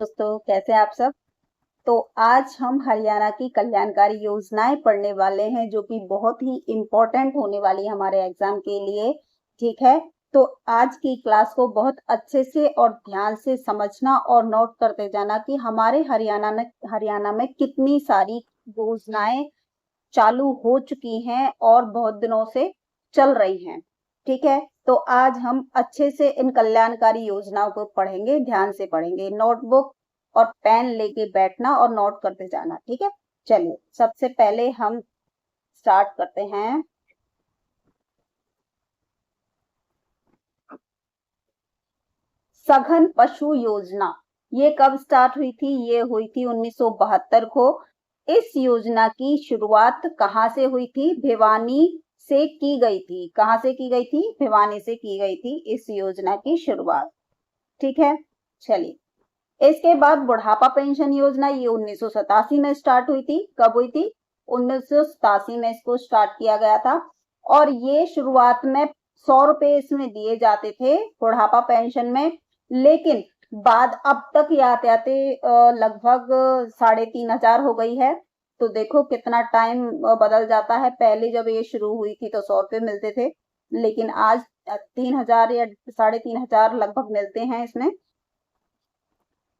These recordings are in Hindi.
दोस्तों, कैसे हैं आप सब। तो आज हम हरियाणा की कल्याणकारी योजनाएं पढ़ने वाले हैं जो कि बहुत ही इम्पोर्टेंट होने वाली है हमारे एग्जाम के लिए। ठीक है, तो आज की क्लास को बहुत अच्छे से और ध्यान से समझना और नोट करते जाना कि हमारे हरियाणा में कितनी सारी योजनाएं चालू हो चुकी हैं और बहुत दिनों से चल रही हैं। ठीक है, तो आज हम अच्छे से इन कल्याणकारी योजनाओं को पढ़ेंगे, ध्यान से पढ़ेंगे। नोटबुक और पेन लेके बैठना और नोट करते जाना। ठीक है, चलिए सबसे पहले हम स्टार्ट करते हैं। सघन पशु योजना ये कब स्टार्ट हुई थी? ये हुई थी 1972 को। इस योजना की शुरुआत कहाँ से हुई थी? भिवानी से की गई थी। कहाँ से की गई थी? भिवानी से की गई थी इस योजना की शुरुआत। ठीक है, चलिए इसके बाद बुढ़ापा पेंशन योजना ये 1987 में स्टार्ट हुई थी। कब हुई थी? 1987 में इसको स्टार्ट किया गया था और ये शुरुआत में 100 रुपए इसमें दिए जाते थे बुढ़ापा पेंशन में, लेकिन बाद अब तक ये आते आते लगभग 3,500 हो गई है। तो देखो कितना टाइम बदल जाता है। पहले जब ये शुरू हुई थी तो 100 रुपए मिलते थे, लेकिन आज 3,000 या 3,500 लगभग मिलते हैं इसमें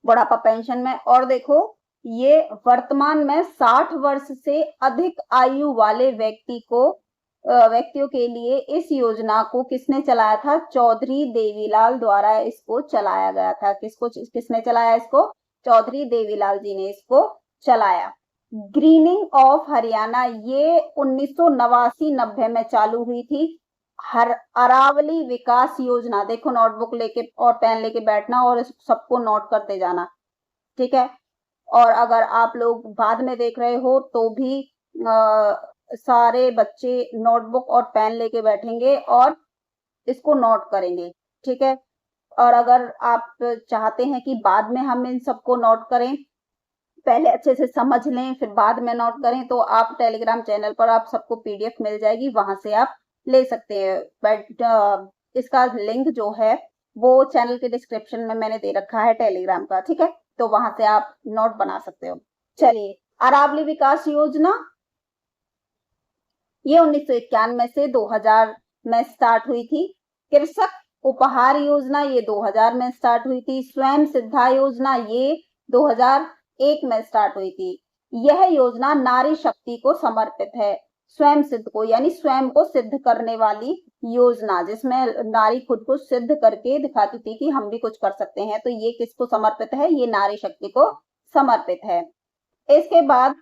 बुढ़ापा पेंशन में। और देखो ये वर्तमान में 60 वर्ष से अधिक आयु वाले व्यक्तियों के लिए इस योजना को किसने चलाया था? चौधरी देवीलाल द्वारा इसको चलाया गया था। किसने चलाया इसको? चौधरी देवीलाल जी ने इसको चलाया। ग्रीनिंग ऑफ हरियाणा ये 1989-90 में चालू हुई थी। अरावली विकास योजना, देखो नोटबुक लेके और पेन लेके बैठना और सबको नोट करते जाना। ठीक है, और अगर आप लोग बाद में देख रहे हो तो भी सारे बच्चे नोटबुक और पेन लेके बैठेंगे और इसको नोट करेंगे। ठीक है, और अगर आप चाहते हैं कि बाद में हम इन सबको नोट करें, पहले अच्छे से समझ लें फिर बाद में नोट करें, तो आप टेलीग्राम चैनल पर आप सबको पीडीएफ मिल जाएगी, वहां से आप ले सकते हैं। बट इसका लिंक जो है वो चैनल के डिस्क्रिप्शन में मैंने दे रखा है टेलीग्राम का। ठीक है, तो वहां से आप नोट बना सकते हो। चलिए, अरावली विकास योजना ये 1991 से 2000 में स्टार्ट हुई थी। कृषक उपहार योजना ये 2000 में स्टार्ट हुई थी। स्वयं सिद्धा योजना ये 2001 में स्टार्ट हुई थी। यह योजना नारी शक्ति को समर्पित है। स्वयं सिद्ध को यानी स्वयं को सिद्ध करने वाली योजना, जिसमें नारी खुद को सिद्ध करके दिखाती थी कि हम भी कुछ कर सकते हैं। तो ये किसको समर्पित है? ये नारी शक्ति को समर्पित है। इसके बाद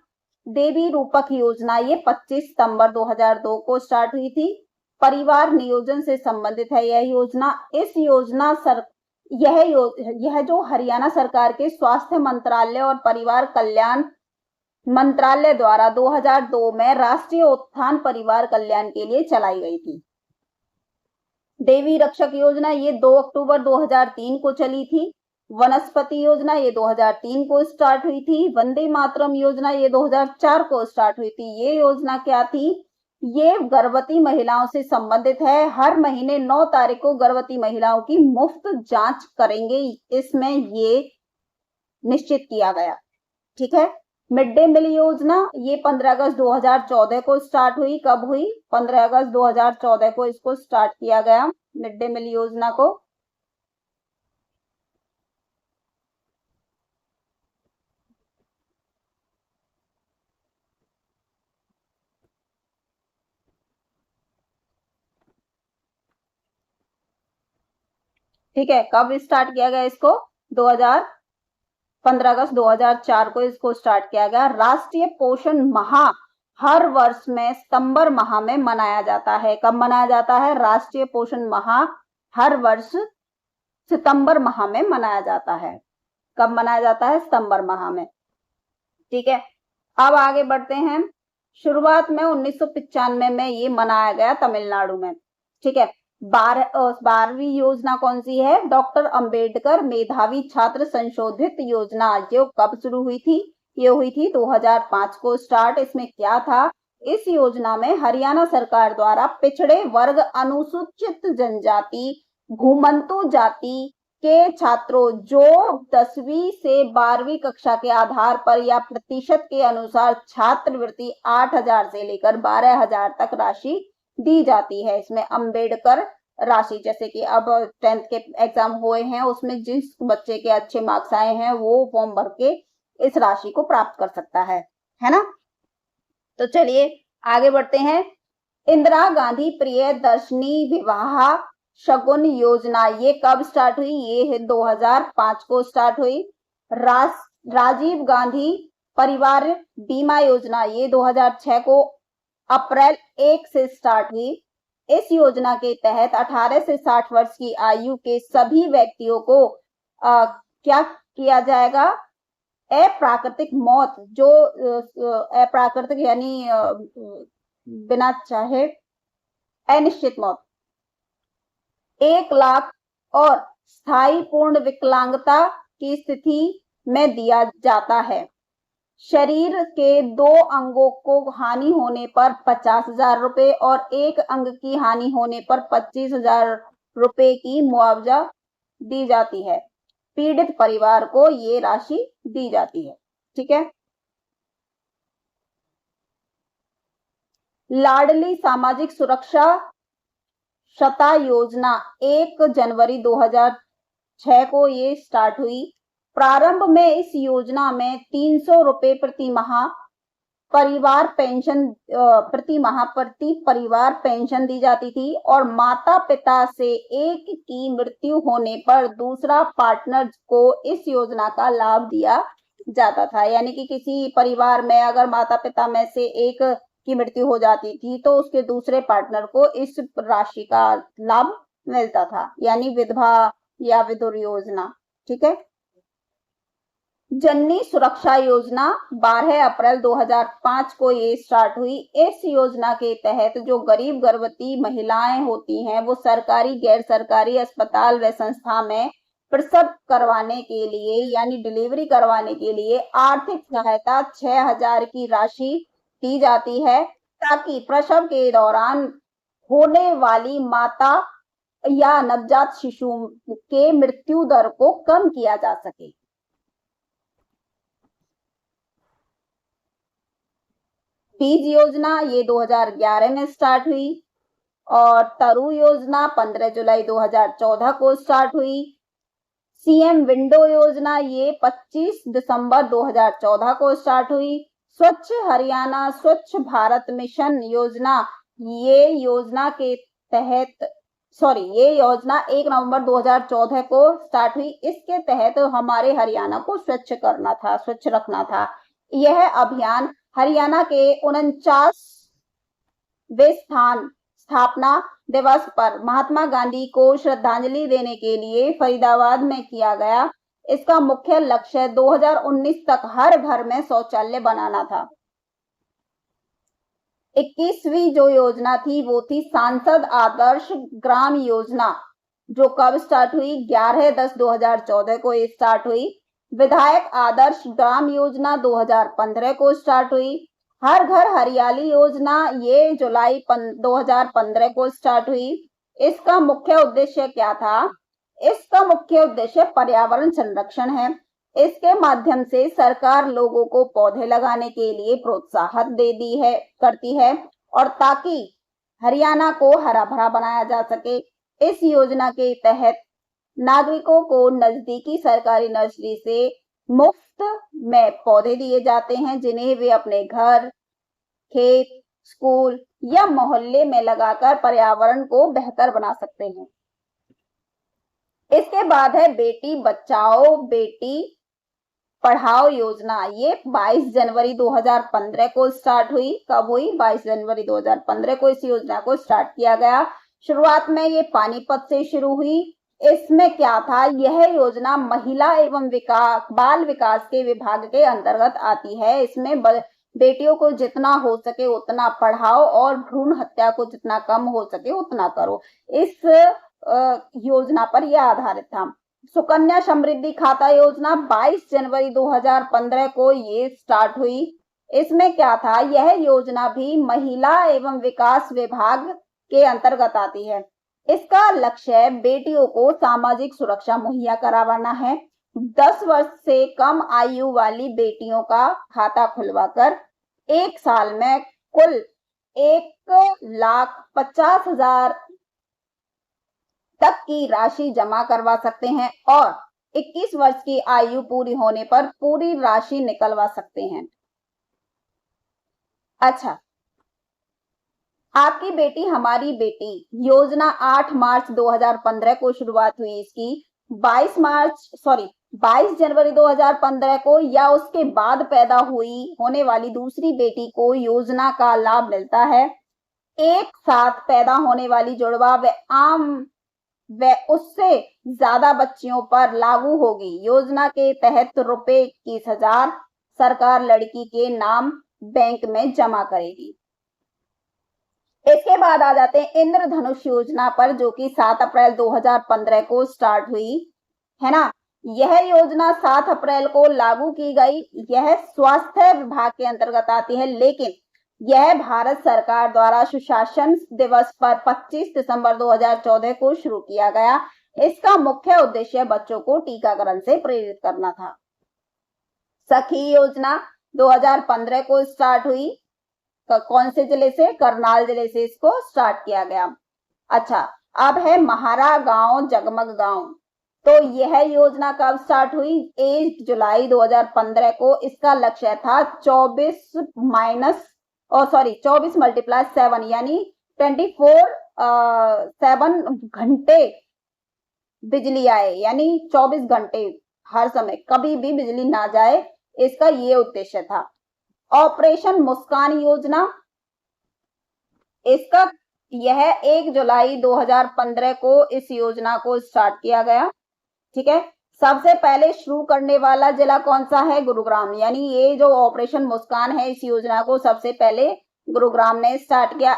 देवी रूपक योजना ये 25 सितंबर 2002 को स्टार्ट हुई थी। परिवार नियोजन से संबंधित है यह योजना। यह जो हरियाणा सरकार के स्वास्थ्य मंत्रालय और परिवार कल्याण मंत्रालय द्वारा 2002 में राष्ट्रीय उत्थान परिवार कल्याण के लिए चलाई गई थी। देवी रक्षक योजना ये 2 अक्टूबर 2003 को चली थी। वनस्पति योजना ये 2003 को स्टार्ट हुई थी। वंदे मातरम योजना ये 2004 को स्टार्ट हुई थी। ये योजना क्या थी? ये गर्भवती महिलाओं से संबंधित है। हर महीने 9 तारीख को गर्भवती महिलाओं की मुफ्त जांच करेंगे, इसमें ये निश्चित किया गया। ठीक है, मिड डे मील योजना ये 15 अगस्त 2014 को स्टार्ट हुई। कब हुई? 15 अगस्त 2014 को इसको स्टार्ट किया गया मिड डे मील योजना को। ठीक है, कब स्टार्ट किया गया इसको? 15 अगस्त 2004 को इसको स्टार्ट किया गया। राष्ट्रीय पोषण माह हर वर्ष में सितंबर माह में मनाया जाता है। कब मनाया जाता है? राष्ट्रीय पोषण माह हर वर्ष सितंबर माह में मनाया जाता है। कब मनाया जाता है? सितंबर माह में। ठीक है, अब आगे बढ़ते हैं। शुरुआत में 1995 में ये मनाया गया तमिलनाडु में। ठीक है, 12वीं योजना कौन सी है? डॉक्टर अंबेडकर मेधावी छात्र संशोधित योजना। जो कब शुरू हुई थी? ये हुई थी 2005 को स्टार्ट। इसमें क्या था? इस योजना में हरियाणा सरकार द्वारा पिछड़े वर्ग, अनुसूचित जनजाति, घुमंतु जाति के छात्रों जो 10वीं से 12वीं कक्षा के आधार पर या प्रतिशत के अनुसार छात्रवृत्ति 8,000 से लेकर 12,000 तक राशि दी जाती है। इसमें अंबेडकर राशि, जैसे कि अब 10th के एग्जाम हुए हैं, उसमें जिस बच्चे के अच्छे मार्क्स आए हैं वो फॉर्म भर के इस राशि को प्राप्त कर सकता है ना। तो चलिए आगे बढ़ते हैं। इंदिरा गांधी प्रियदर्शनी विवाह शगुन योजना ये कब स्टार्ट हुई? ये 2005 को स्टार्ट हुई। राजीव गांधी परिवार बीमा योजना ये 2006 को अप्रैल 1 से स्टार्ट हुई। इस योजना के तहत 18 से 60 वर्ष की आयु के सभी व्यक्तियों को क्या किया जाएगा? अप्राकृतिक मौत, जो अप्राकृतिक यानी बिना चाहे अनिश्चित मौत, 1 लाख और स्थायी पूर्ण विकलांगता की स्थिति में दिया जाता है। शरीर के 2 अंगों को हानि होने पर 50,000 रुपए और 1 अंग की हानि होने पर 25,000 रुपए की मुआवजा दी जाती है। पीड़ित परिवार को ये राशि दी जाती है। ठीक है। लाडली सामाजिक सुरक्षा शता योजना 1 जनवरी 2006 को ये स्टार्ट हुई। प्रारंभ में इस योजना में 300 रुपए प्रति माह परिवार पेंशन प्रति परिवार पेंशन दी जाती थी और माता पिता से एक की मृत्यु होने पर दूसरा पार्टनर को इस योजना का लाभ दिया जाता था। यानी कि किसी परिवार में अगर माता पिता में से एक की मृत्यु हो जाती थी तो उसके दूसरे पार्टनर को इस राशि का लाभ मिलता था, यानी विधवा या विधुर योजना। ठीक है। जननी सुरक्षा योजना 12 अप्रैल 2005 को ये स्टार्ट हुई। इस योजना के तहत जो गरीब गर्भवती महिलाएं होती हैं वो सरकारी गैर सरकारी अस्पताल व संस्था में प्रसव करवाने के लिए यानी डिलीवरी करवाने के लिए आर्थिक सहायता 6,000 की राशि दी जाती है ताकि प्रसव के दौरान होने वाली माता या नवजात शिशु के मृत्यु दर को कम किया जा सके। बीज योजना ये 2011 में स्टार्ट हुई और तरु योजना 15 जुलाई 2014 को स्टार्ट हुई। सीएम विंडो योजना ये 25 दिसंबर 2014 को स्टार्ट हुई। स्वच्छ हरियाणा स्वच्छ भारत मिशन योजना ये योजना 1 नवंबर 2014 को स्टार्ट हुई। इसके तहत हमारे हरियाणा को स्वच्छ करना था, स्वच्छ रखना था। यह अभियान हरियाणा के 49वें स्थापना दिवस पर महात्मा गांधी को श्रद्धांजलि देने के लिए फरीदाबाद में किया गया। इसका मुख्य लक्ष्य 2019 तक हर घर में शौचालय बनाना था। 21वीं जो योजना थी वो थी सांसद आदर्श ग्राम योजना, जो कब स्टार्ट हुई? 11/10/2014 को ये स्टार्ट हुई। विधायक आदर्श ग्राम योजना 2015 को स्टार्ट हुई। हर घर हरियाली योजना ये जुलाई 2015 को स्टार्ट हुई। इसका मुख्य उद्देश्य क्या था? इसका मुख्य उद्देश्य पर्यावरण संरक्षण है। इसके माध्यम से सरकार लोगों को पौधे लगाने के लिए प्रोत्साहन करती है और ताकि हरियाणा को हरा भरा बनाया जा सके। इस योजना के तहत नागरिकों को नजदीकी सरकारी नर्सरी से मुफ्त में पौधे दिए जाते हैं जिन्हें वे अपने घर, खेत, स्कूल या मोहल्ले में लगाकर पर्यावरण को बेहतर बना सकते हैं। इसके बाद है बेटी बचाओ बेटी पढ़ाओ योजना। ये 22 जनवरी 2015 को स्टार्ट हुई। कब हुई? 22 जनवरी 2015 को इस योजना को स्टार्ट किया गया। शुरुआत में ये पानीपत से शुरू हुई। इसमें क्या था? यह योजना महिला एवं बाल विकास के विभाग के अंतर्गत आती है। इसमें बेटियों को जितना हो सके उतना पढ़ाओ और भ्रूण हत्या को जितना कम हो सके उतना करो। इस योजना पर यह आधारित था। सुकन्या समृद्धि खाता योजना 22 जनवरी 2015 को ये स्टार्ट हुई। इसमें क्या था? यह योजना भी महिला एवं विकास विभाग के अंतर्गत आती है। इसका लक्ष्य बेटियों को सामाजिक सुरक्षा मुहैया करवाना है। 10 वर्ष से कम आयु वाली बेटियों का खाता खुलवाकर एक साल में कुल 1,50,000 तक की राशि जमा करवा सकते हैं और 21 वर्ष की आयु पूरी होने पर पूरी राशि निकलवा सकते हैं। अच्छा, आपकी बेटी हमारी बेटी योजना 8 मार्च 2015 को शुरुआत हुई। इसकी 22 जनवरी 2015 को या उसके बाद पैदा होने वाली दूसरी बेटी को योजना का लाभ मिलता है। एक साथ पैदा होने वाली जुड़वा व उससे ज्यादा बच्चियों पर लागू होगी। योजना के तहत रुपए 21,000 सरकार लड़की के नाम बैंक में जमा करेगी। इसके बाद आ जाते हैं इंद्रधनुष योजना पर, जो कि 7 अप्रैल 2015 को स्टार्ट हुई है ना। यह योजना 7 अप्रैल को लागू की गई। यह स्वास्थ्य विभाग के अंतर्गत आती है, लेकिन यह भारत सरकार द्वारा सुशासन दिवस पर 25 दिसंबर 2014 को शुरू किया गया। इसका मुख्य उद्देश्य बच्चों को टीकाकरण से प्रेरित करना था। सखी योजना 2015 को स्टार्ट हुई। कौन से जिले से? करनाल जिले से इसको स्टार्ट किया गया। अच्छा, अब है महारा गांव जगमग गांव। तो यह योजना कब स्टार्ट हुई? 1 जुलाई 2015 को। इसका लक्ष्य था 24 × 7 यानी 24/7 घंटे बिजली आए, यानी 24 घंटे हर समय कभी भी बिजली ना जाए, इसका ये उद्देश्य था। ऑपरेशन मुस्कान योजना, इसका यह 1 जुलाई 2015 को इस योजना को स्टार्ट किया गया। ठीक है, सबसे पहले शुरू करने वाला जिला कौन सा है? गुरुग्राम। यानी ये जो ऑपरेशन मुस्कान है, इस योजना को सबसे पहले गुरुग्राम ने स्टार्ट किया।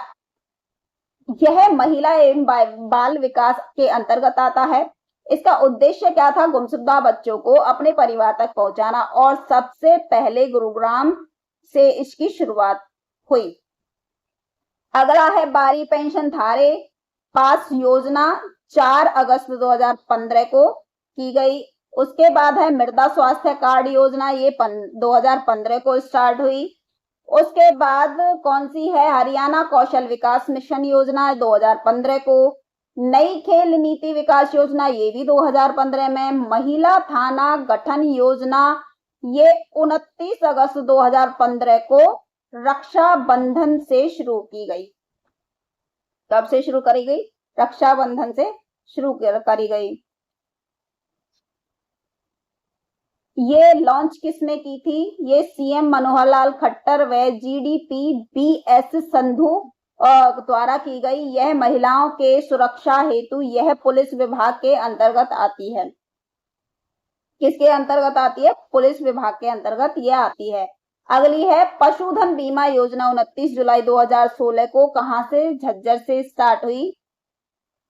यह महिला एवं बाल विकास के अंतर्गत आता है। इसका उद्देश्य क्या था? गुमशुदा बच्चों को अपने परिवार तक पहुंचाना, और सबसे पहले गुरुग्राम से इसकी शुरुआत हुई। अगला है बारी पेंशन थारे पास योजना, 4 अगस्त 2015 को की गई। उसके बाद है मृदा स्वास्थ्य कार्ड योजना, ये 2015 को स्टार्ट हुई। उसके बाद कौन सी है? हरियाणा कौशल विकास मिशन योजना 2015 को। नई खेल नीति विकास योजना, ये भी 2015 में। महिला थाना गठन योजना, ये 29 अगस्त 2015 को रक्षाबंधन से शुरू की गई। कब से शुरू करी गई? रक्षाबंधन से शुरू करी गई। ये लॉन्च किसने की थी? ये सीएम मनोहर लाल खट्टर व जीडीपी बीएस संधू द्वारा की गई। यह महिलाओं के सुरक्षा हेतु यह पुलिस विभाग के अंतर्गत आती है। किसके अंतर्गत आती है? पुलिस विभाग के अंतर्गत यह आती है। अगली है पशुधन बीमा योजना, 29 जुलाई 2016 को। कहां से? झज्जर से स्टार्ट हुई।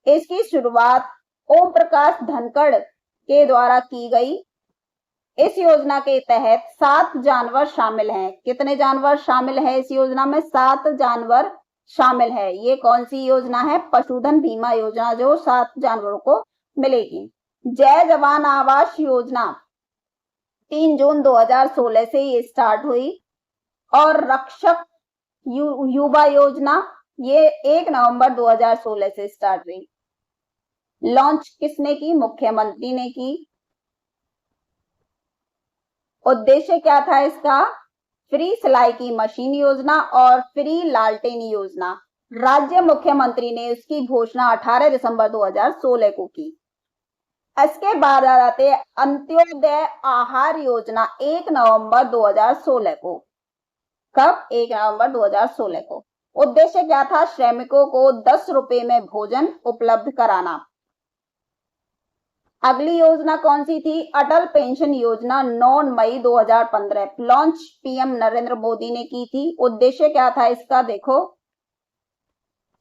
इसकी शुरुआत ओम प्रकाश धनखड़ के द्वारा की गई। इस योजना के तहत 7 जानवर शामिल हैं। कितने जानवर शामिल है इस योजना में? 7 जानवर शामिल है। ये कौन सी योजना है? पशुधन बीमा योजना, जो 7 जानवरों को मिलेगी। जय जवान आवास योजना 3 जून 2016 से ये स्टार्ट हुई। और रक्षक युवा योजना, ये 1 नवंबर 2016 से स्टार्ट हुई। लॉन्च किसने की? मुख्यमंत्री ने की। उद्देश्य क्या था इसका? फ्री सिलाई की मशीन योजना और फ्री लालटेन योजना। राज्य मुख्यमंत्री ने उसकी घोषणा 18 दिसंबर 2016 को की। इसके बाद आ जाते हैं अंत्योदय आहार योजना, 1 नवंबर 2016 को। कब? 1 नवंबर 2016 को। उद्देश्य क्या था? श्रमिकों को 10 रुपए में भोजन उपलब्ध कराना। अगली योजना कौन सी थी? अटल पेंशन योजना, 9 मई 2015। लॉन्च पीएम नरेंद्र मोदी ने की थी। उद्देश्य क्या था इसका? देखो,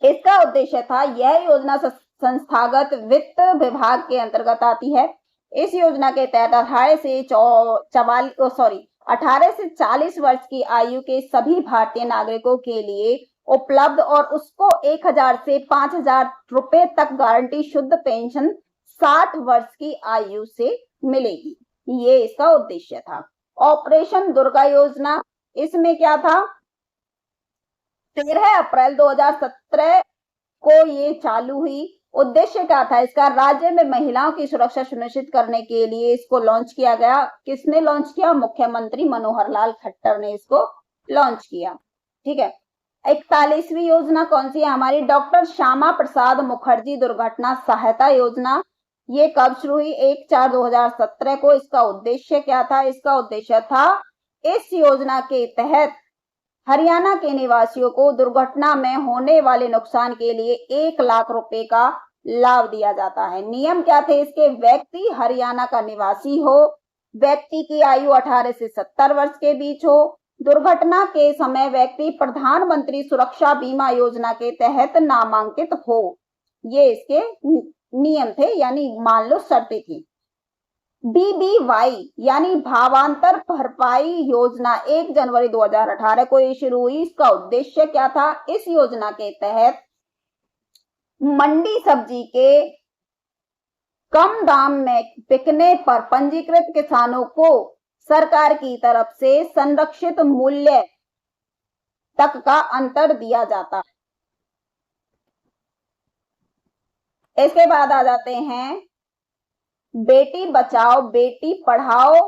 इसका उद्देश्य था, यह योजना संस्थागत वित्त विभाग के अंतर्गत आती है। इस योजना के तहत 18 से 40 वर्ष की आयु के सभी भारतीय नागरिकों के लिए उपलब्ध और उसको 1000 से 5000 रुपए तक गारंटी शुद्ध पेंशन 60 वर्ष की आयु से मिलेगी। ये इसका उद्देश्य था। ऑपरेशन दुर्गा योजना, इसमें क्या था, 13 अप्रैल 2017 को ये चालू हुई। उद्देश्य क्या था इसका, राज्य में महिलाओं की सुरक्षा सुनिश्चित करने के लिए इसको लॉन्च किया गया। किसने लॉन्च किया, मुख्यमंत्री मनोहर लाल खट्टर ने इसको लॉन्च किया। ठीक है। 41वीं योजना कौन सी है हमारी, डॉक्टर श्यामा प्रसाद मुखर्जी दुर्घटना सहायता योजना। ये कब शुरू हुई, 1/4/2017 को। इसका उद्देश्य क्या था, इसका उद्देश्य था इस योजना के तहत हरियाणा के निवासियों को दुर्घटना में होने वाले नुकसान के लिए 1 लाख रुपए का लाभ दिया जाता है। नियम क्या थे इसके, व्यक्ति हरियाणा का निवासी हो, व्यक्ति की आयु 18 से 70 वर्ष के बीच हो, दुर्घटना के समय व्यक्ति प्रधानमंत्री सुरक्षा बीमा योजना के तहत नामांकित हो। ये इसके नियम थे, यानी मान लो शर्तें थी। BBY यानी भावांतर भरपाई योजना 1 जनवरी 2018 को ये शुरू हुई। इसका उद्देश्य क्या था, इस योजना के तहत मंडी सब्जी के कम दाम में बिकने पर पंजीकृत किसानों को सरकार की तरफ से संरक्षित मूल्य तक का अंतर दिया जाता है। इसके बाद आ जाते हैं बेटी बचाओ बेटी पढ़ाओ,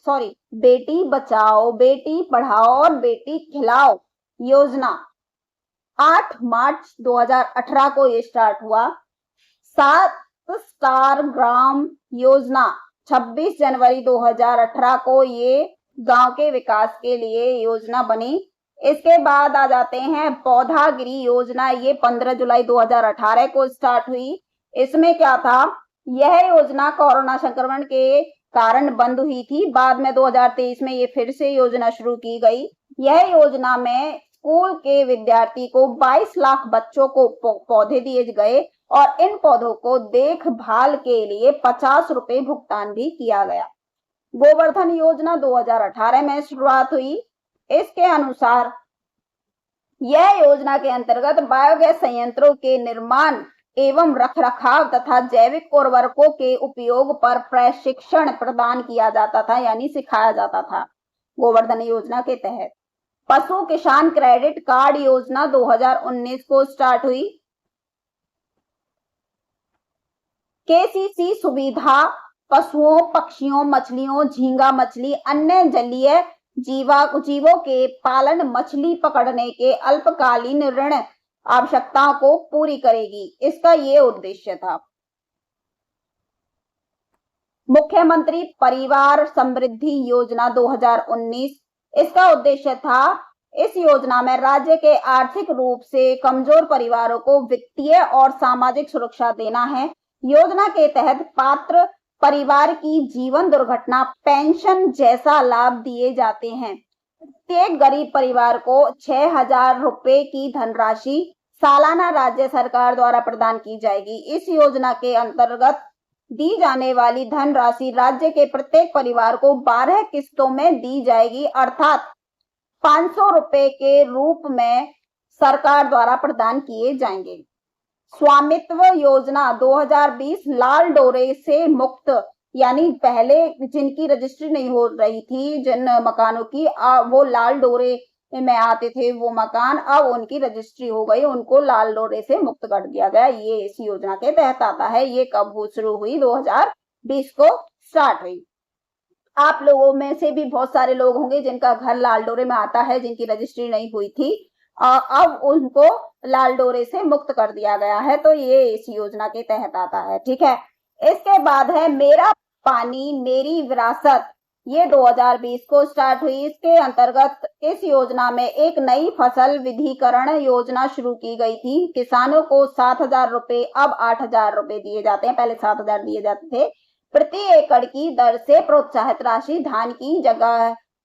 बेटी बचाओ बेटी पढ़ाओ और बेटी खिलाओ योजना 8 मार्च 2018 को ये स्टार्ट हुआ। 7 स्टार ग्राम योजना 26 जनवरी 2018 को ये गांव के विकास के लिए योजना बनी। इसके बाद आ जाते हैं पौधागिरी योजना, ये 15 जुलाई 2018 को स्टार्ट हुई। इसमें क्या था, यह योजना कोरोना संक्रमण के कारण बंद हुई थी। बाद में 2023 में ये फिर से योजना शुरू की गई। यह योजना में स्कूल के विद्यार्थी को 22 लाख बच्चों को पौधे दिए गए और इन पौधों को देखभाल के लिए 50 रुपए भुगतान भी किया गया। गोवर्धन योजना 2018 में शुरुआत हुई। इसके अनुसार यह योजना के अंतर्गत बायोगैस संयंत्रों के निर्माण एवं रखरखाव तथा जैविक उर्वरकों के उपयोग पर प्रशिक्षण प्रदान किया जाता था, यानी सिखाया जाता था गोवर्धन योजना के तहत। पशु किसान क्रेडिट कार्ड योजना 2019 को स्टार्ट हुई। KCC सुविधा पशुओं, पक्षियों, मछलियों, झींगा मछली, अन्य जलीय जीवों के पालन, मछली पकड़ने के अल्पकालीन ऋण आवश्यकताओं को पूरी करेगी। इसका ये उद्देश्य था। मुख्यमंत्री परिवार समृद्धि योजना 2019, इसका उद्देश्य था इस योजना में राज्य के आर्थिक रूप से कमजोर परिवारों को वित्तीय और सामाजिक सुरक्षा देना है। योजना के तहत पात्र परिवार की जीवन दुर्घटना पेंशन जैसा लाभ दिए जाते हैं। प्रत्येक गरीब परिवार को 6000 रुपए की धनराशि सालाना राज्य सरकार द्वारा प्रदान की जाएगी। इस योजना के अंतर्गत दी जाने वाली धनराशि राज्य के प्रत्येक परिवार को 12 किस्तों में दी जाएगी, अर्थात 500 रुपए के रूप में सरकार द्वारा प्रदान किए जाएंगे। स्वामित्व योजना 2020 लाल डोरे से मुक्त, यानी पहले जिनकी रजिस्ट्री नहीं हो रही थी, जिन मकानों की वो लाल डोरे में आते थे वो मकान, अब उनकी रजिस्ट्री हो गई, उनको लाल डोरे से मुक्त कर दिया गया। ये इस योजना के तहत आता है। ये कब शुरू हुई, 2020 को स्टार्ट हुई। आप लोगों में से भी बहुत सारे लोग होंगे जिनका घर लाल डोरे में आता है, जिनकी रजिस्ट्री नहीं हुई थी, अब उनको लाल डोरे से मुक्त कर दिया गया है, तो ये इस योजना के तहत आता है। ठीक है। इसके बाद है मेरा पानी मेरी विरासत, ये 2020 को स्टार्ट हुई। इसके अंतर्गत इस योजना में एक नई फसल विधिकरण योजना शुरू की गई थी। किसानों को 7000 रुपए, अब 8000 रुपए दिए जाते हैं, पहले 7000 दिए जाते थे, प्रति एकड़ की दर से प्रोत्साहित राशि धान की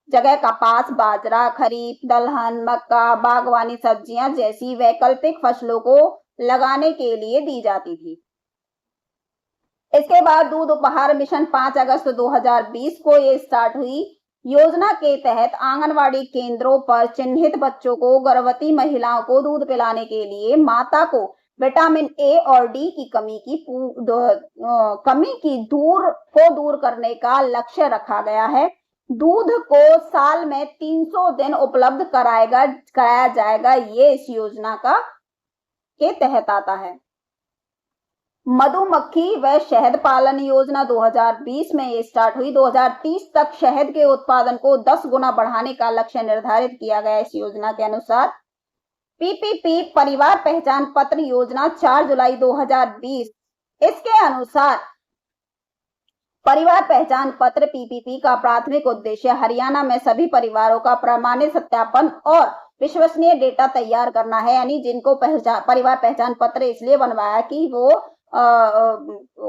जगह कपास, बाजरा, खरीफ, दलहन, मक्का, बागवानी सब्जियां जैसी वैकल्पिक फसलों को लगाने के लिए दी जाती थी। इसके बाद दूध उपहार मिशन 5 अगस्त 2020 को ये स्टार्ट हुई। योजना के तहत आंगनवाड़ी केंद्रों पर चिन्हित बच्चों को, गर्भवती महिलाओं को दूध पिलाने के लिए माता को विटामिन ए और डी की कमी की दूर करने का लक्ष्य रखा गया है। दूध को साल में 300 दिन उपलब्ध कराया जाएगा, ये इस योजना के तहत आता है। मधुमक्खी व शहद पालन योजना 2020 में ये स्टार्ट हुई। 2030 तक शहद के उत्पादन को 10 गुना बढ़ाने का लक्ष्य निर्धारित किया गया इस योजना के अनुसार। पीपीपी परिवार पहचान पत्र योजना 4 जुलाई 2020, इसके अनुसार परिवार पहचान पत्र पीपीपी का प्राथमिक उद्देश्य हरियाणा में सभी परिवारों का प्रमाणित सत्यापन और विश्वसनीय डेटा तैयार करना है। यानी जिनको परिवार पहचान पत्र इसलिए बनवाया कि वो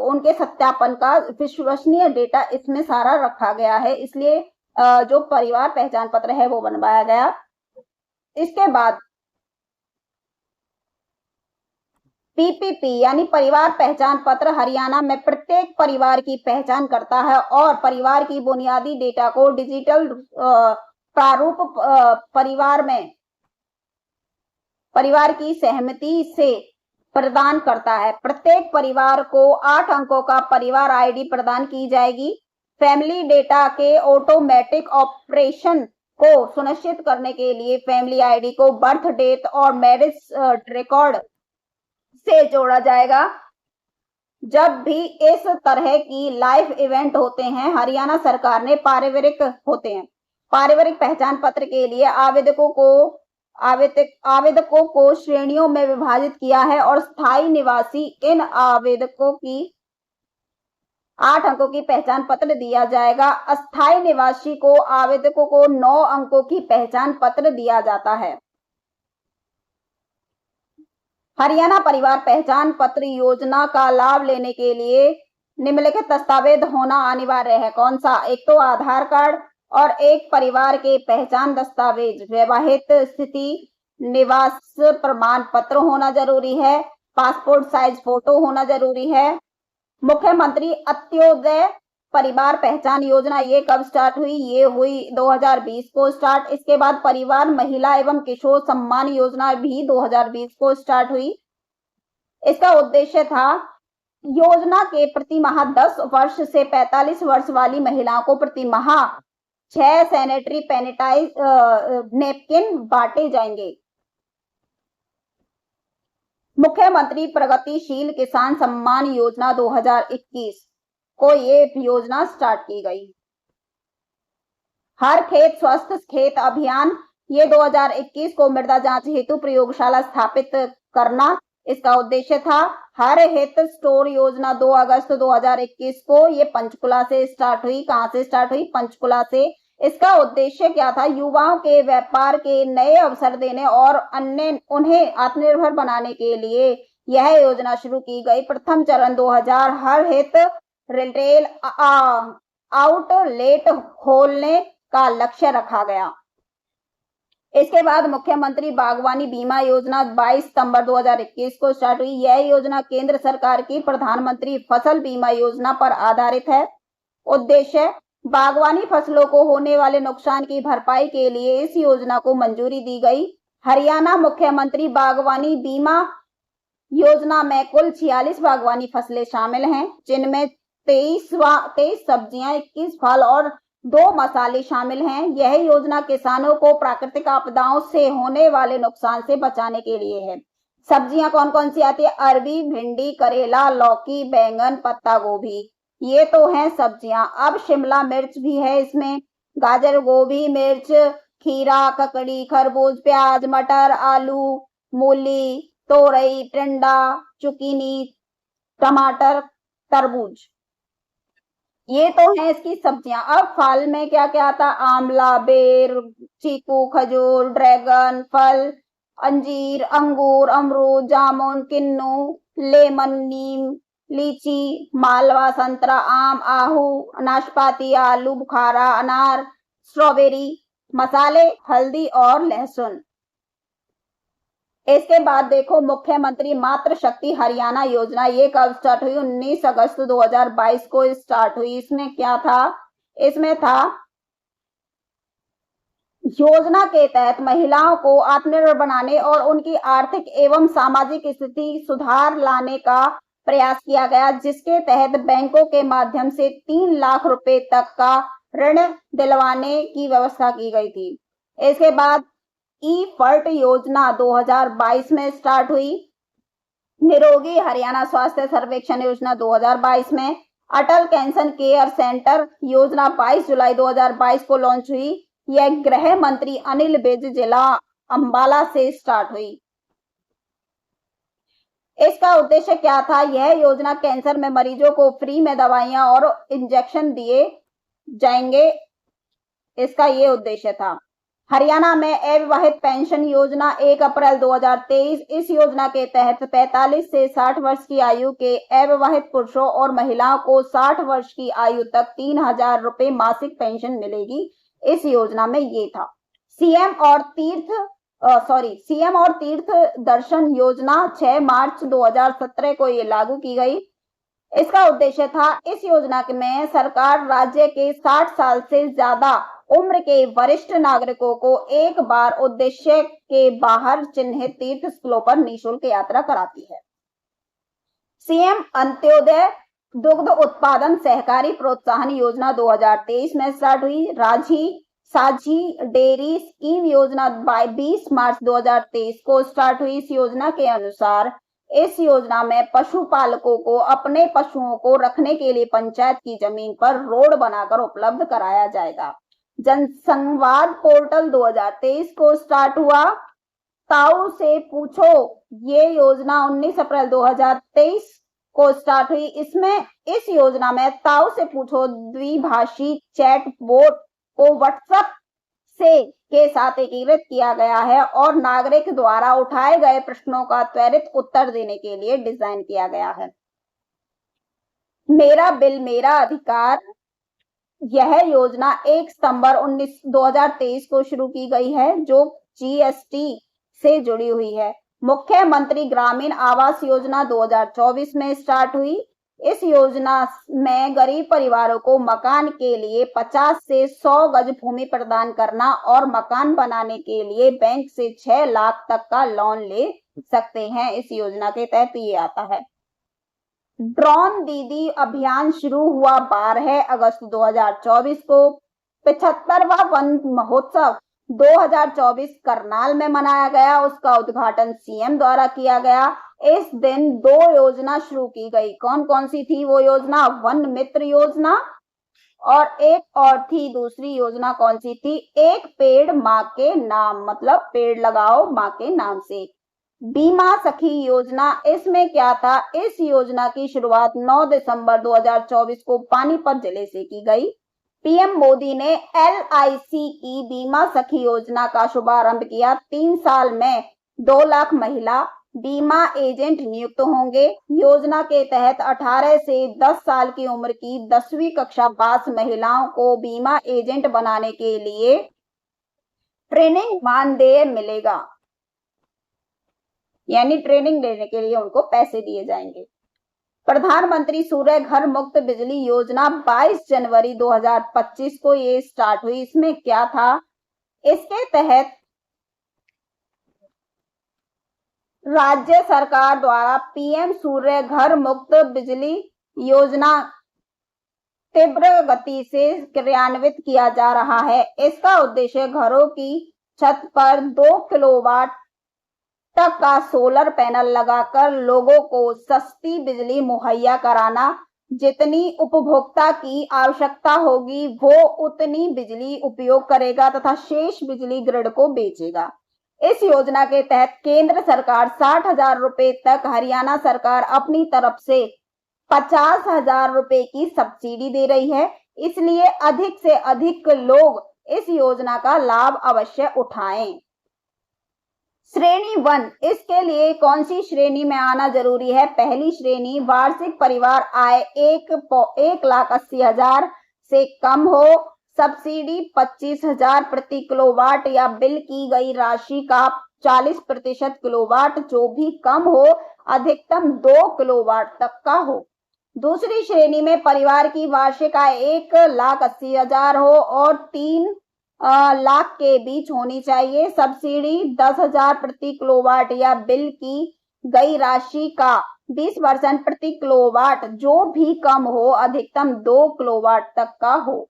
उनके सत्यापन का विश्वसनीय डेटा इसमें सारा रखा गया है, इसलिए जो परिवार पहचान पत्र है वो बनवाया गया। इसके बाद पीपीपी यानी परिवार पहचान पत्र हरियाणा में प्रत्येक परिवार की पहचान करता है और परिवार की बुनियादी डेटा को डिजिटल प्रारूप परिवार की सहमति से प्रदान करता है। प्रत्येक परिवार को 8 अंकों का परिवार आईडी प्रदान की जाएगी। फैमिली डेटा के ऑटोमेटिक ऑपरेशन को सुनिश्चित करने के लिए फैमिली आईडी को बर्थ डेट और मैरिज रिकॉर्ड से जोड़ा जाएगा। जब भी इस तरह की लाइव इवेंट होते हैं, हरियाणा सरकार ने पारिवारिक पहचान पत्र के लिए आवेदकों को श्रेणियों में विभाजित किया है और स्थायी निवासी इन आवेदकों की 8 अंकों की पहचान पत्र दिया जाएगा। अस्थायी निवासी को आवेदकों को 9 अंकों की पहचान पत्र दिया जाता है। हरियाणा परिवार पहचान पत्र योजना का लाभ लेने के लिए निम्नलिखित दस्तावेज होना अनिवार्य है। कौन सा? एक तो आधार कार्ड और एक परिवार के पहचान दस्तावेज, वैवाहिक स्थिति, निवास प्रमाण पत्र होना जरूरी है, पासपोर्ट साइज फोटो होना जरूरी है। मुख्यमंत्री अंत्योदय परिवार पहचान योजना ये कब स्टार्ट हुई? ये हुई 2020 को स्टार्ट। इसके बाद परिवार महिला एवं किशोर सम्मान योजना भी 2020 को स्टार्ट हुई। इसका उद्देश्य था योजना के प्रति माह 10 वर्ष से 45 वर्ष वाली महिलाओं को प्रति माह 6 सैनिटरी नैपकिन बांटे जाएंगे। मुख्यमंत्री प्रगतिशील किसान सम्मान योजना 2021 को ये योजना स्टार्ट की गई। हर खेत स्वस्थ खेत अभियान ये 2021 को मृदा जांच हेतु प्रयोगशाला स्थापित करना इसका उद्देश्य था। हर हित स्टोर योजना 2 अगस्त 2021 को ये पंचकुला से स्टार्ट हुई। कहां से स्टार्ट हुई? पंचकुला से। इसका उद्देश्य क्या था? युवाओं के व्यापार के नए अवसर देने और उन्हें आत्मनिर्भर बनाने के लिए यह योजना शुरू की गई। प्रथम चरण 2000 हर हित रिटेल आउटलेट खोलने का लक्ष्य रखा गया। इसके बाद मुख्यमंत्री बागवानी बीमा योजना 22 सितंबर 2021 को स्टार्ट हुई। यह योजना केंद्र सरकार की प्रधानमंत्री फसल बीमा योजना पर आधारित है। उद्देश्य बागवानी फसलों को होने वाले नुकसान की भरपाई के लिए इस योजना को मंजूरी दी गई। हरियाणा मुख्यमंत्री बागवानी बीमा योजना में कुल 46 बागवानी फसलें शामिल हैं, जिनमें 23 सब्जियां, 21 फल और 2 मसाले शामिल हैं। यह योजना किसानों को प्राकृतिक आपदाओं से होने वाले नुकसान से बचाने के लिए है। सब्जियां कौन कौन सी आती है? अरबी, भिंडी, करेला, लौकी, बैंगन, पत्ता गोभी, ये तो हैं सब्जियां। अब शिमला मिर्च भी है इसमें, गाजर, गोभी, मिर्च, खीरा, ककड़ी, खरबूज, प्याज, मटर, आलू, मूली, तोरई, टिंडा, चुकीनी, टमाटर, तरबूज, ये तो है इसकी सब्जियां। अब फल में क्या क्या आता? आंवला, बेर, चीकू, खजूर, ड्रैगन फल, अंजीर, अंगूर, अमरूद, जामुन, किन्नू, लेमन, नीम, लीची, मालवा, संतरा, आम, आहू, नाशपाती, आलू बुखारा, अनार, स्ट्रॉबेरी, मसाले, हल्दी और लहसुन। इसके बाद देखो मुख्यमंत्री मातृ शक्ति हरियाणा योजना, ये कब स्टार्ट हुई? 19 अगस्त 2022 को स्टार्ट हुई। इसमें क्या था? इसमें था योजना के तहत महिलाओं को आत्मनिर्भर बनाने और उनकी आर्थिक एवं सामाजिक स्थिति सुधार लाने का प्रयास किया गया, जिसके तहत बैंकों के माध्यम से 3 लाख रुपए तक का ऋण दिलवाने की व्यवस्था की गई थी। इसके बाद ई-फर्ट योजना 2022 में स्टार्ट हुई। निरोगी हरियाणा स्वास्थ्य सर्वेक्षण योजना 2022 में। अटल कैंसर केयर सेंटर योजना 22 जुलाई 2022 को लॉन्च हुई। यह गृह मंत्री अनिल विज जिला अंबाला से स्टार्ट हुई। इसका उद्देश्य क्या था? यह योजना कैंसर में मरीजों को फ्री में दवाइयां और इंजेक्शन दिए जाएंगे, इसका ये उद्देश्य था। हरियाणा में अविवाहित पेंशन योजना 1 अप्रैल 2023। इस योजना के तहत 45 से 60 वर्ष की आयु के अविवाहित पुरुषों और महिलाओं को 60 वर्ष की आयु तक 3,000 रुपए मासिक पेंशन मिलेगी। इस योजना में ये था। सीएम और तीर्थ दर्शन योजना 6 मार्च 2017 को ये लागू की गई। इसका उद्देश्य था, इस योजना में सरकार राज्य के 60 साल से ज्यादा उम्र के वरिष्ठ नागरिकों को एक बार उद्देश्य के बाहर चिन्हित तीर्थ स्थलों पर निःशुल्क यात्रा कराती है। सीएम अंत्योदय दुग्ध उत्पादन सहकारी प्रोत्साहन योजना 2023 में स्टार्ट हुई। साझी डेयरी स्कीम योजना 20 मार्च 2023 को स्टार्ट हुई। इस योजना के अनुसार इस योजना में पशुपालकों को अपने पशुओं को रखने के लिए पंचायत की जमीन पर रोड बनाकर उपलब्ध कराया जाएगा। जनसंवाद पोर्टल 2023 को स्टार्ट हुआ। ताऊ से पूछो ये योजना 19 अप्रैल 2023 को स्टार्ट हुई। इस योजना में ताऊ से पूछो द्विभाषी चैट बोट को व्हाट्सएप के साथ एकीकृत किया गया है और नागरिक द्वारा उठाए गए प्रश्नों का त्वरित उत्तर देने के लिए डिजाइन किया गया है। मेरा बिल मेरा अधिकार, यह योजना 1 सितंबर 2023 को शुरू की गई है, जो जीएसटी से जुड़ी हुई है। मुख्यमंत्री ग्रामीण आवास योजना 2024 में स्टार्ट हुई। इस योजना में गरीब परिवारों को मकान के लिए 50 से 100 गज भूमि प्रदान करना और मकान बनाने के लिए बैंक से 6 लाख तक का लोन ले सकते हैं। इस योजना के तहत ये आता है। ड्रोन दीदी अभियान शुरू हुआ 12 अगस्त 2024 को। 75वां वन महोत्सव 2024 करनाल में मनाया गया। उसका उद्घाटन सीएम द्वारा किया गया। इस दिन 2 योजना शुरू की गई। कौन कौन सी थी वो योजना? वन मित्र योजना और एक और थी, दूसरी योजना कौन सी थी? एक पेड़ माँ के नाम, मतलब पेड़ लगाओ माँ के नाम से। बीमा सखी योजना, इसमें क्या था? इस योजना की शुरुआत 9 दिसंबर 2024 को पानीपत जिले से की गई। पीएम मोदी ने LIC की बीमा सखी योजना का शुभारंभ किया। 3 साल में 2 लाख महिला बीमा एजेंट नियुक्त होंगे। योजना के तहत 18 से 10 साल की उम्र की 10वीं कक्षा पास महिलाओं को बीमा एजेंट बनाने के लिए ट्रेनिंग मानदेय मिलेगा, यानी ट्रेनिंग लेने के लिए उनको पैसे दिए जाएंगे। प्रधानमंत्री सूर्य घर मुफ्त बिजली योजना 22 जनवरी 2025 को ये स्टार्ट हुई। इसमें क्या था? इसके तहत राज्य सरकार द्वारा पीएम सूर्य घर मुफ्त बिजली योजना तीव्र गति से क्रियान्वित किया जा रहा है। इसका उद्देश्य घरों की छत पर 2 किलोवाट तक का सोलर पैनल लगाकर लोगों को सस्ती बिजली मुहैया कराना। जितनी उपभोक्ता की आवश्यकता होगी वो उतनी बिजली उपयोग करेगा तथा शेष बिजली ग्रिड को बेचेगा। इस योजना के तहत केंद्र सरकार 60,000 रुपए तक, हरियाणा सरकार अपनी तरफ से 50,000 रुपए की सब्सिडी दे रही है। इसलिए अधिक से अधिक लोग इस योजना का लाभ अवश्य उठाएं। श्रेणी 1, इसके लिए कौन सी श्रेणी में आना जरूरी है? पहली श्रेणी, वार्षिक परिवार आय 1,80,000 से कम हो। सब्सिडी 25,000 प्रति किलोवाट या बिल की गई राशि का 40% किलोवाट जो भी कम हो, अधिकतम 2 किलोवाट तक का हो। दूसरी श्रेणी में परिवार की वार्षिक आय 1,80,000 हो और 3 लाख के बीच होनी चाहिए। सब्सिडी 10,000 प्रति किलोवाट या बिल की गई राशि का 20% प्रति किलोवाट जो भी कम हो, अधिकतम 2 किलोवाट तक का हो।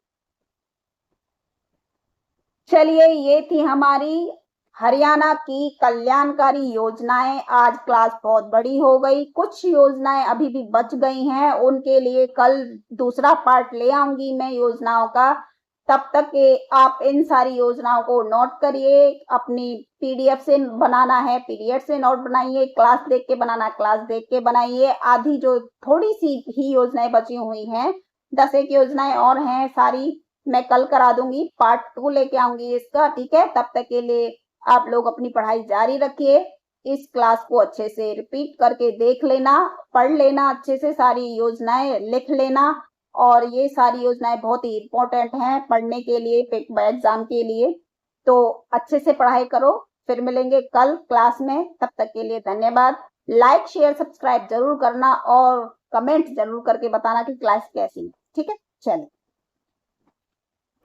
चलिए, ये थी हमारी हरियाणा की कल्याणकारी योजनाएं। आज क्लास बहुत बड़ी हो गई, कुछ योजनाएं अभी भी बच गई हैं, उनके लिए कल दूसरा पार्ट ले आऊंगी मैं योजनाओं का। तब तक के आप इन सारी योजनाओं को नोट करिए, अपनी पीडीएफ से बनाना है पीडीएफ से नोट बनाइए, क्लास देख के बनाना क्लास देख के बनाइए। आधी जो थोड़ी सी ही योजनाएं बची हुई हैं, 10 एक योजनाएं और हैं, सारी मैं कल करा दूंगी, पार्ट 2 लेके आऊंगी इसका, ठीक है। तब तक के लिए आप लोग अपनी पढ़ाई जारी रखिए। इस क्लास को अच्छे से रिपीट करके देख लेना, पढ़ लेना, अच्छे से सारी योजनाएं लिख लेना। और ये सारी योजनाएं बहुत ही इंपॉर्टेंट हैं पढ़ने के लिए, एग्जाम के लिए। तो अच्छे से पढ़ाई करो। फिर मिलेंगे कल क्लास में, तब तक के लिए धन्यवाद। लाइक शेयर सब्सक्राइब जरूर करना और कमेंट जरूर करके बताना कि क्लास कैसी है, ठीक है। चलिए।